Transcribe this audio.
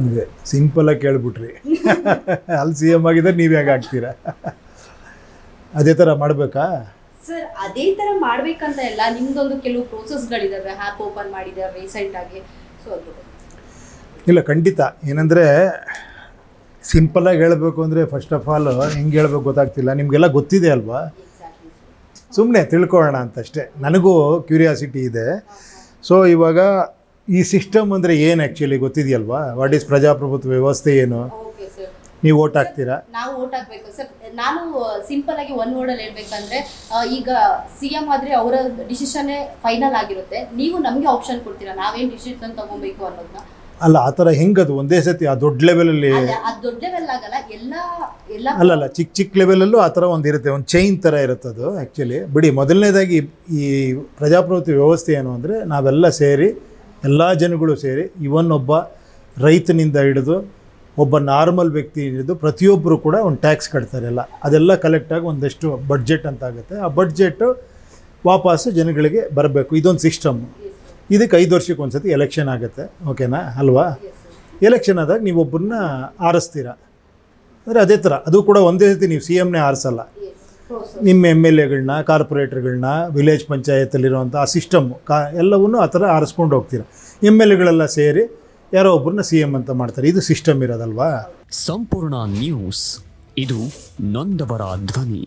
ಇದೆ ಸಿಂಪಲಾಗಿ ಕೇಳ್ಬಿಟ್ರಿ. ಅಲ್ಲಿ ಸಿ ಎಮ್ ಆಗಿದ್ದರೆ ನೀವು ಹೇಗೆ ಆಗ್ತೀರಾ? ಅದೇ ಥರ ಮಾಡಬೇಕಾ ಸರ್? ಅದೇ ಥರ ಮಾಡಬೇಕಂತ ಇಲ್ಲ, ನಿಮ್ದೊಂದು ಕೆಲವು ಪ್ರೋಸೆಸ್ಗಳಿದ್ದಾವೆ, ಆ್ಯಪ್ ಓಪನ್ ಮಾಡಿದ್ದಾರೆ ರೀಸೆಂಟಾಗಿ, ಸೊ ಅದು ಇಲ್ಲ ಖಂಡಿತ. ಏನಂದರೆ ಸಿಂಪಲಾಗಿ ಹೇಳಬೇಕು ಅಂದರೆ ಫಸ್ಟ್ ಆಫ್ ಆಲ್ ಹೆಂಗೆ ಹೇಳ್ಬೇಕು ಗೊತ್ತಾಗ್ತಿಲ್ಲ. ನಿಮಗೆಲ್ಲ ಗೊತ್ತಿದೆ ಅಲ್ವಾ, ಸುಮ್ಮನೆ ತಿಳ್ಕೊಳ್ಳೋಣ ಅಂತಷ್ಟೇ. ನನಗೂ ಕ್ಯೂರಿಯಾಸಿಟಿ ಇದೆ. ಸೊ ಇವಾಗ ಈ ಸಿಸ್ಟಮ್ ಅಂದರೆ ಏನು ಆ್ಯಕ್ಚುಲಿ ಗೊತ್ತಿದೆಯಲ್ವಾ? ವಾಟ್ ಈಸ್ ಪ್ರಜಾಪ್ರಭುತ್ವ ವ್ಯವಸ್ಥೆ ಏನು? Okay sir. ನೀವು ಓಟ್ ಹಾಕ್ತೀರಾ? ನಾವು ಓಟ್ ಹಾಕ್ಬೇಕು ಸರ್. ನಾನು ಸಿಂಪಲ್ ಆಗಿ ಒನ್ ವರ್ಡಲ್ಲಿ ಹೇಳ್ಬೇಕಂದ್ರೆ, ಈಗ ಸಿ ಎಂ ಆದರೆ ಅವರ ಡಿಸಿಷನ್ನೇ ಫೈನಲ್ ಆಗಿರುತ್ತೆ. ನೀವು ನಮಗೆ ಆಪ್ಷನ್ ಕೊಡ್ತೀರಾ ನಾವೇನು ಡಿಸಿಷನ್ ತಗೊಬೇಕು ಅನ್ನೋದನ್ನ. ಅಲ್ಲ, ಆ ಥರ ಹೆಂಗದು ಒಂದೇ ಸತಿ ಆ ದೊಡ್ಡ ಲೆವೆಲಲ್ಲಿ? ಅದು ದೊಡ್ಡ ಲೆವೆಲ್ ಆಗಲ್ಲ, ಎಲ್ಲ ಅಲ್ಲಲ್ಲ, ಚಿಕ್ಕ ಚಿಕ್ಕ ಲೆವೆಲಲ್ಲೂ ಆ ಥರ ಒಂದು ಇರುತ್ತೆ, ಒಂದು ಚೈನ್ ಥರ ಇರುತ್ತೆ ಅದು ಆ್ಯಕ್ಚುಲಿ. ಬಿಡಿ, ಮೊದಲನೇದಾಗಿ ಈ ಪ್ರಜಾಪ್ರಭುತ್ವ ವ್ಯವಸ್ಥೆ ಏನು ಅಂದರೆ ನಾವೆಲ್ಲ ಸೇರಿ, ಎಲ್ಲ ಜನಗಳು ಸೇರಿ, ಇವನ್ ಒಬ್ಬ ರೈತನಿಂದ ಹಿಡಿದು ಒಬ್ಬ ನಾರ್ಮಲ್ ವ್ಯಕ್ತಿ ಹಿಡಿದು ಪ್ರತಿಯೊಬ್ಬರು ಕೂಡ ಒಂದು ಟ್ಯಾಕ್ಸ್ ಕಟ್ತಾರೆ. ಅದೆಲ್ಲ ಕಲೆಕ್ಟಾಗಿ ಒಂದಷ್ಟು ಬಡ್ಜೆಟ್ ಅಂತ ಆಗುತ್ತೆ. ಆ ಬಡ್ಜೆಟ್ಟು ವಾಪಸ್ಸು ಜನಗಳಿಗೆ ಬರಬೇಕು. ಇದೊಂದು ಸಿಸ್ಟಮ್ಮು. ಇದಕ್ಕೆ 5 ವರ್ಷಕ್ಕೆ ಒಂದು ಸತಿ ಎಲೆಕ್ಷನ್ ಆಗುತ್ತೆ, ಓಕೆನಾ ಅಲ್ವಾ? ಎಲೆಕ್ಷನ್ ಆದಾಗ ನೀವೊಬ್ಬರನ್ನ ಆರಿಸ್ತೀರಾ. ಅಂದರೆ ಅದೇ ಥರ ಅದು ಕೂಡ ಒಂದೇ ಸತಿ ನೀವು ಸಿ ಎಮ್ನೇ ಆರಿಸಲ್ಲ. ನಿಮ್ಮ ಎಮ್ ಎಲ್ ಎಗಳನ್ನ, ಕಾರ್ಪೊರೇಟರ್ಗಳನ್ನ, ವಿಲೇಜ್ ಪಂಚಾಯತಲ್ಲಿರುವಂಥ ಆ ಸಿಸ್ಟಮ್ಮು ಎಲ್ಲವನ್ನೂ ಆ ಥರ ಆರಿಸ್ಕೊಂಡು ಹೋಗ್ತೀರಾ. ಎಮ್ ಎಲ್ ಎಗಳೆಲ್ಲ ಸೇರಿ ಯಾರೋ ಒಬ್ಬರನ್ನ ಸಿ ಎಮ್ ಅಂತ ಮಾಡ್ತಾರೆ. ಇದು ಸಿಸ್ಟಮ್ ಇರೋದಲ್ವಾ? ಸಂಪೂರ್ಣ ನ್ಯೂಸ್, ಇದು ನೊಂದವರ ಧ್ವನಿ.